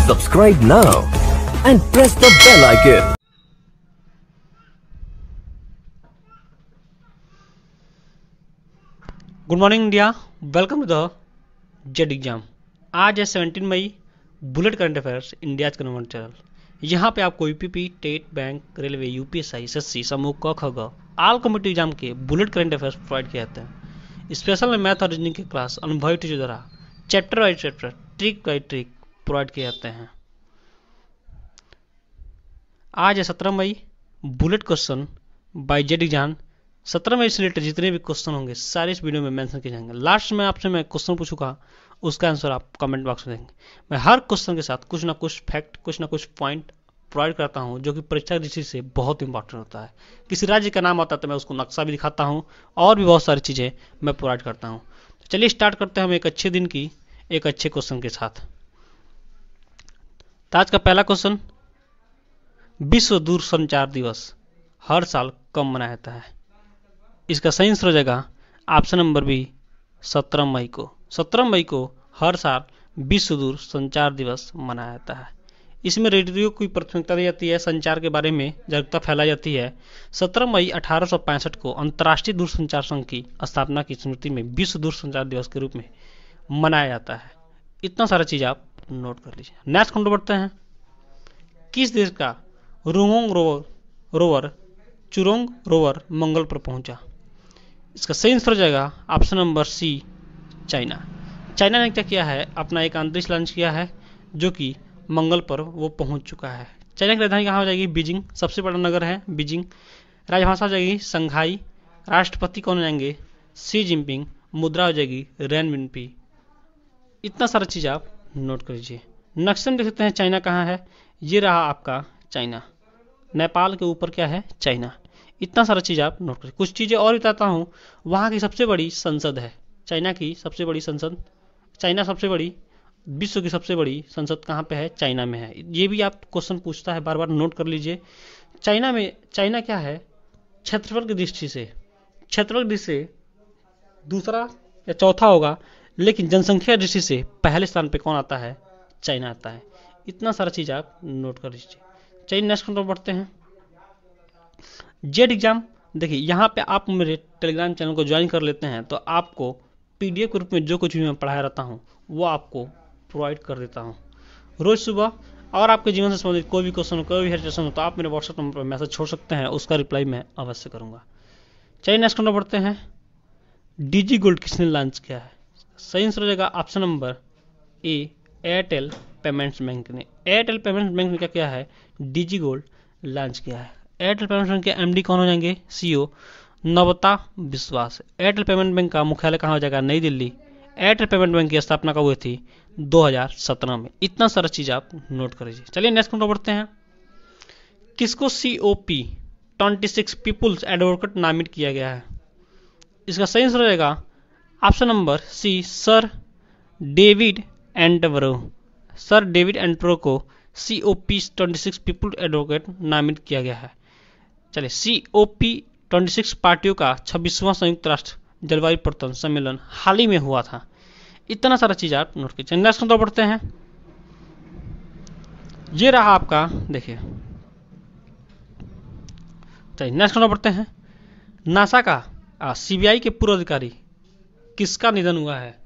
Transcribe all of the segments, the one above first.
Subscribe now and press the bell icon. Good morning India, welcome to the Z exam. आज है 17 मई, bullet current affairs India का number channel. यहाँ पे आपको UPP, TET, bank, railway, UPSI, SSC, समूह क, ख, ग ऑल कॉम्पिटिटिव एग्जाम के बुलेट करंट अफेयर्स प्रोवाइड किए जाते हैं। स्पेशल में मैथ और रीजनिंग की क्लास अनुभवी टीचर द्वारा chapter by chapter, trick by trick provide किए जाते हैं। आज है 17 मई, bullet question by Z exam. 17 मई से रिलेटेड जितने भी क्वेश्चन होंगे सारे इस वीडियो में मेंशन किए जाएंगे। लास्ट में आपसे मैं क्वेश्चन पूछूंगा, उसका आंसर आप कमेंट बॉक्स में देंगे। मैं हर क्वेश्चन के साथ कुछ ना कुछ फैक्ट, कुछ ना कुछ पॉइंट प्रोवाइड करता हूं जो कि परीक्षा की दृष्टि से बहुत इंपॉर्टेंट होता है। किसी राज्य का नाम आता है तो मैं उसको नक्शा भी दिखाता हूं और भी बहुत सारी चीज़ें मैं प्रोवाइड करता हूँ। तो चलिए स्टार्ट करते हैं हम एक अच्छे दिन की एक अच्छे क्वेश्चन के साथ। तो आज का पहला क्वेश्चन, विश्व दूरसंचार दिवस हर साल कब मनाया जाता है? इसका सही आंसर हो जाएगा ऑप्शन नंबर बी, 17 मई को। 17 मई को हर साल विश्व दूरसंचार दिवस मनाया जाता है। इसमें रेडियो की प्राथमिकता दी जाती है, संचार के बारे में जागरूकता फैलाई जाती है। 17 मई 1865 को अंतर्राष्ट्रीय दूरसंचार संघ की स्थापना की स्मृति में विश्व दूरसंचार दिवस के रूप में मनाया जाता है। इतना सारा चीज आप नोट कर लीजिए। नेक्स्ट हम बढ़ते हैं। किस देश का रोंग रोवर चुरोंग रोवर मंगल पर पहुंचा? इसका सही आंसर हो जाएगा option number C, China. China ने क्या किया है, अपना एक अंतरिक्ष लॉन्च किया है जो कि मंगल पर वो पहुंच चुका है। चाइना की राजधानी कहाँ हो जाएगी? बीजिंग, सबसे बड़ा नगर है बीजिंग। राजभाषा हो जाएगी संघाई। राष्ट्रपति कौन हो जाएंगे? Xi Jinping. मुद्रा हो जाएगी रेनमिनपी। इतना सारा चीज आप नोट कर लीजिए। नेक्स्ट देख सकते हैं चाइना कहाँ है। ये रहा आपका चाइना। नेपाल के ऊपर क्या है? चाइना। इतना सारा चीज आप नोट करिए। कुछ चीजें और बताता हूँ। वहाँ की सबसे बड़ी संसद है, चाइना की सबसे बड़ी संसद। चाइना सबसे बड़ी, विश्व की सबसे बड़ी संसद कहाँ पे है? चाइना में है। ये भी आप क्वेश्चन पूछता है, बार बार नोट कर लीजिए। चाइना क्या है? क्षेत्रफल की दृष्टि से दूसरा या चौथा होगा, लेकिन जनसंख्या की दृष्टि से पहले स्थान पे कौन आता है? चाइना आता है। इतना सारा चीज आप नोट कर लीजिए। चलिए नेक्स्ट कंट्रोल बढ़ते हैं। जेड एग्जाम, देखिए यहाँ पे आप मेरे टेलीग्राम चैनल को ज्वाइन कर लेते हैं तो आपको पीडीएफ के रूप में जो कुछ भी मैं पढ़ाया रहता हूँ वो आपको प्रोवाइड कर देता हूँ रोज सुबह। और आपके जीवन से संबंधित कोई भी क्वेश्चन हो, कोई भी हेजिटेशन हो तो आप मेरे व्हाट्सएप नंबर पर मैसेज छोड़ सकते हैं, उसका रिप्लाई मैं अवश्य करूँगा। चलिए नेक्स्ट कंट्रोल बढ़ते हैं। डीजी गोल्ड किसने लॉन्च किया है? सही आंसर हो जाएगा option number A, Airtel payments bank ने। एयरटेल पेमेंट्स बैंक ने क्या किया है? डीजी गोल्ड लॉन्च किया है। एयरटेल पेमेंट्स बैंक के एमडी कौन हो जाएंगे? सीईओ नवता विश्वास। एयरटेल पेमेंट बैंक का मुख्यालय कहाँ हो जाएगा? नई दिल्ली। एयरटेल पेमेंट बैंक की स्थापना कब हुई थी? 2017 में। इतना सारा चीज आप नोट कर लीजिए। चलिए नेक्स्ट कंट्रोल बढ़ते हैं। किसको COP 26 पीपुल्स एडवोकेट नामित किया गया है? इसका सही आंसर हो जाएगा option number C, sir David Attenborough. Sir David Attenborough को COP 26 पीपुल एडवोकेट नामित किया गया है। चलिए COP 26 पार्टियों का 26वां संयुक्त राष्ट्र जलवायु परिवर्तन सम्मेलन हाल ही में हुआ था। इतना सारा चीज आप नोट कीजिए। नेक्स्ट कंट्रोल बढ़ते हैं। ये रहा आपका, देखिए चलिए नेक्स्ट कंट्रोल बढ़ते हैं। नासा का CBI के पूर्व अधिकारी किसका निधन हुआ है?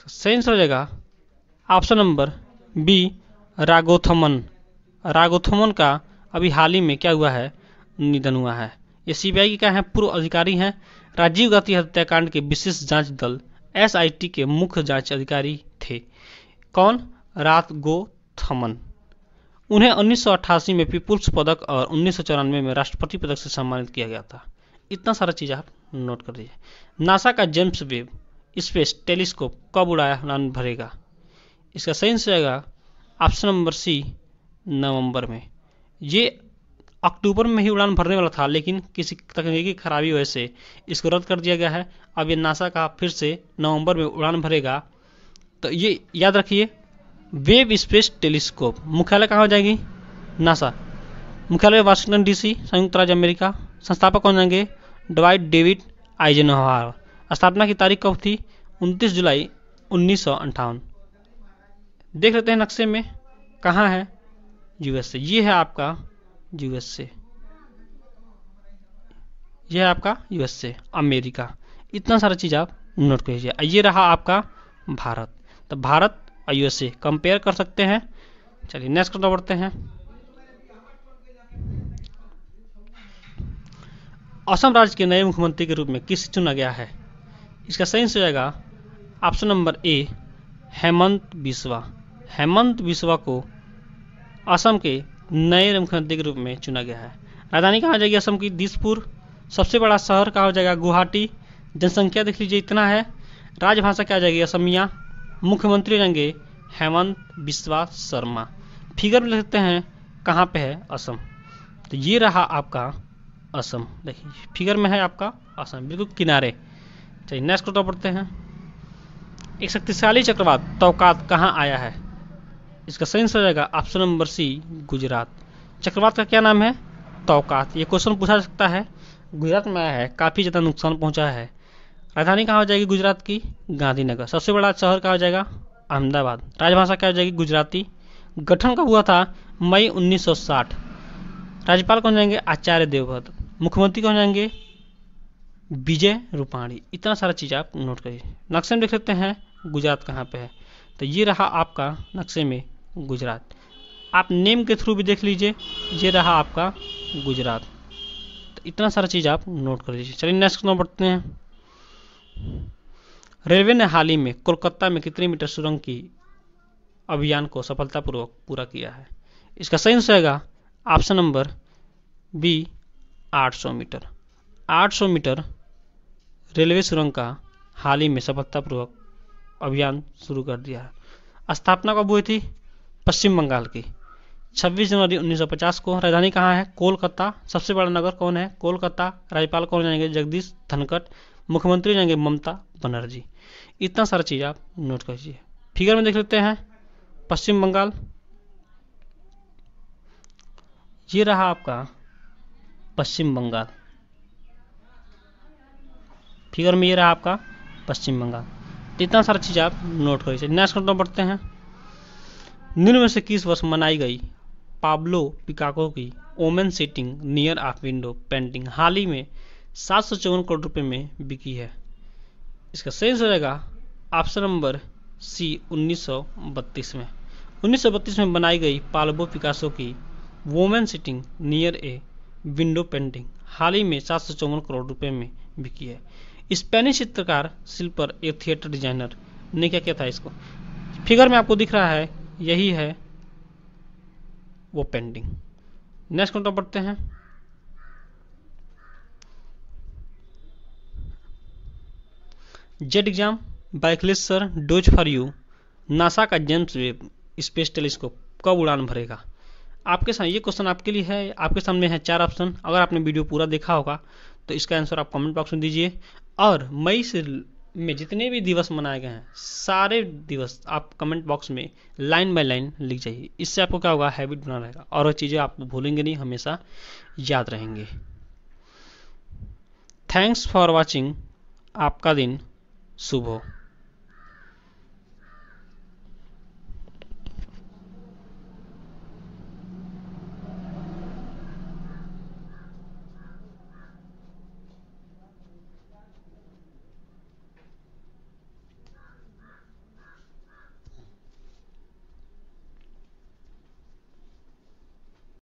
सही आंसर हो जाएगा ऑप्शन नंबर बी, राघोथमन का अभी हाल ही में क्या हुआ है? निधन हुआ है। ये CBI के क्या है? पूर्व अधिकारी हैं। राजीव गांधी हत्याकांड के विशेष जांच दल SIT के मुख्य जांच अधिकारी थे। कौन? राघोथमन। उन्हें 1988 में पीपुल्स पदक और 1994 में राष्ट्रपति पदक से सम्मानित किया गया था। इतना सारा चीज आप नोट कर लीजिए। नासा का जेम्स वेब स्पेस टेलीस्कोप कब उड़ान भरेगा? इसका सही आंसर आएगा ऑप्शन नंबर सी, नवंबर में। ये अक्टूबर में ही उड़ान भरने वाला था, लेकिन किसी तकनीकी खराबी वजह से इसको रद्द कर दिया गया है। अब ये नासा का फिर से नवंबर में उड़ान भरेगा। तो ये याद रखिए, वेब स्पेस टेलीस्कोप मुख्यालय कहाँ हो जाएगी? नासा मुख्यालय वाशिंगटन DC, संयुक्त राज्य अमेरिका। संस्थापक कौन जाएंगे? डवाइट डेविड आइजनहॉवर। स्थापना की तारीख कब थी? 29 जुलाई 1958। देख लेते हैं नक्शे में कहाँ है यूएसए। ये है आपका यूएसए, ये है आपका यूएसए अमेरिका। इतना सारा चीज आप नोट कर लीजिए। ये रहा आपका भारत। तो भारत और यूएसए कंपेयर कर सकते हैं। चलिए नेक्स्ट करना बढ़ते हैं। असम राज्य के नए मुख्यमंत्री के रूप में किसे चुना गया है? इसका सही आंसर हो जाएगा option number A Hemant Biswa. Hemant Biswa को असम के नए मुख्यमंत्री के रूप में चुना गया है। राजधानी कहाँ जाएगी असम की? दिसपुर। सबसे बड़ा शहर कहाँ हो जाएगा? गुवाहाटी। जनसंख्या देख लीजिए इतना है। राजभाषा क्या हो जाएगी? असमिया। मुख्यमंत्री रहेंगे हेमंत बिस्वा शर्मा। फिगर में लिखते हैं कहाँ पे है? असम। तो ये रहा आपका असम। देखिए फिगर में है आपका असम, बिल्कुल किनारे। चलिए नेक्स्ट क्वेश्चन पढ़ते हैं। एक शक्तिशाली चक्रवात तौकात कहाँ आया है? इसका सही आंसर हो जाएगा ऑप्शन नंबर सी गुजरात। चक्रवात का क्या नाम है? तौकात। ये क्वेश्चन पूछा जा सकता है। गुजरात में आया है, काफी ज्यादा नुकसान पहुंचा है। राजधानी कहाँ हो जाएगी गुजरात की? गांधीनगर। सबसे बड़ा शहर कहाँ हो जाएगा? अहमदाबाद। राजभाषा क्या हो जाएगी? गुजराती। गठन कब हुआ था? मई 1960। राज्यपाल कौन जाएंगे? आचार्य देवव्रत। मुख्यमंत्री कौन जाएंगे? विजय रूपाणी। इतना सारा चीज आप नोट करिए। नक्शे में देख लेते हैं गुजरात कहाँ पे है। तो ये रहा आपका नक्शे में गुजरात। आप नेम के थ्रू भी देख लीजिए, ये रहा आपका गुजरात। तो इतना सारा चीज आप नोट कर लीजिए। चलिए नेक्स्ट नंबर बढ़ते हैं। रेलवे ने हाल ही में कोलकाता में कितने मीटर सुरंग की अभियान को सफलतापूर्वक पूरा किया है? इसका सही आंसर आएगा option number B 800 meter. 800 meter railway सुरंग का हाल ही में सफलतापूर्वक अभियान शुरू कर दिया है। स्थापना कब हुई थी? पश्चिम बंगाल की 26 जनवरी 1950 को। राजधानी कहाँ है? कोलकाता। सबसे बड़ा नगर कौन है? कोलकाता। राज्यपाल कौन जाएंगे? जगदीश धनखड़। मुख्यमंत्री जाएंगे ममता बनर्जी। इतना सारा चीज आप नोट कीजिए। फिगर में देख लेते हैं पश्चिम बंगाल। ये रहा आपका पश्चिम बंगाल। फिगर में ये रहा आपका पश्चिम बंगाल। इतना सारा चीज आप नोट करिए। नेक्स्ट नंबर बढ़ते हैं। निम्न में से किस वर्ष मनाई गई पाब्लो पिकासो की women sitting near of window painting हाल ही में 754 करोड़ रुपए में बिकी है? इसका सही हो जाएगा ऑप्शन नंबर सी 1932 में। 1932 में बनाई गई पाब्लो पिकासो की women sitting near a window painting हाल ही में 754 करोड़ रुपए में बिकी है। स्पेनिश चित्रकार शिल्पर एक थिएटर डिजाइनर ने क्या किया था? इसको फिगर में आपको दिख रहा है, यही है वो पेंटिंग। नेक्स्ट क्वेश्चन पढ़ते हैं। जेट एग्जाम बाइक्लेसर डोज फॉर यू नासा का जेम्स वेब स्पेस टेलीस्कोप कब उड़ान भरेगा? आपके सामने ये क्वेश्चन आपके लिए है। आपके सामने है 4 ऑप्शन। अगर आपने वीडियो पूरा देखा होगा तो इसका आंसर आप कमेंट बॉक्स में दीजिए। और मई से में जितने भी दिवस मनाए गए हैं सारे दिवस आप कमेंट बॉक्स में लाइन बाय लाइन लिख जाइए। इससे आपको क्या होगा? हैबिट बना रहेगा और वो चीज़ें आप भूलेंगे नहीं, हमेशा याद रहेंगे। Thanks for watching. आपका दिन शुभ हो।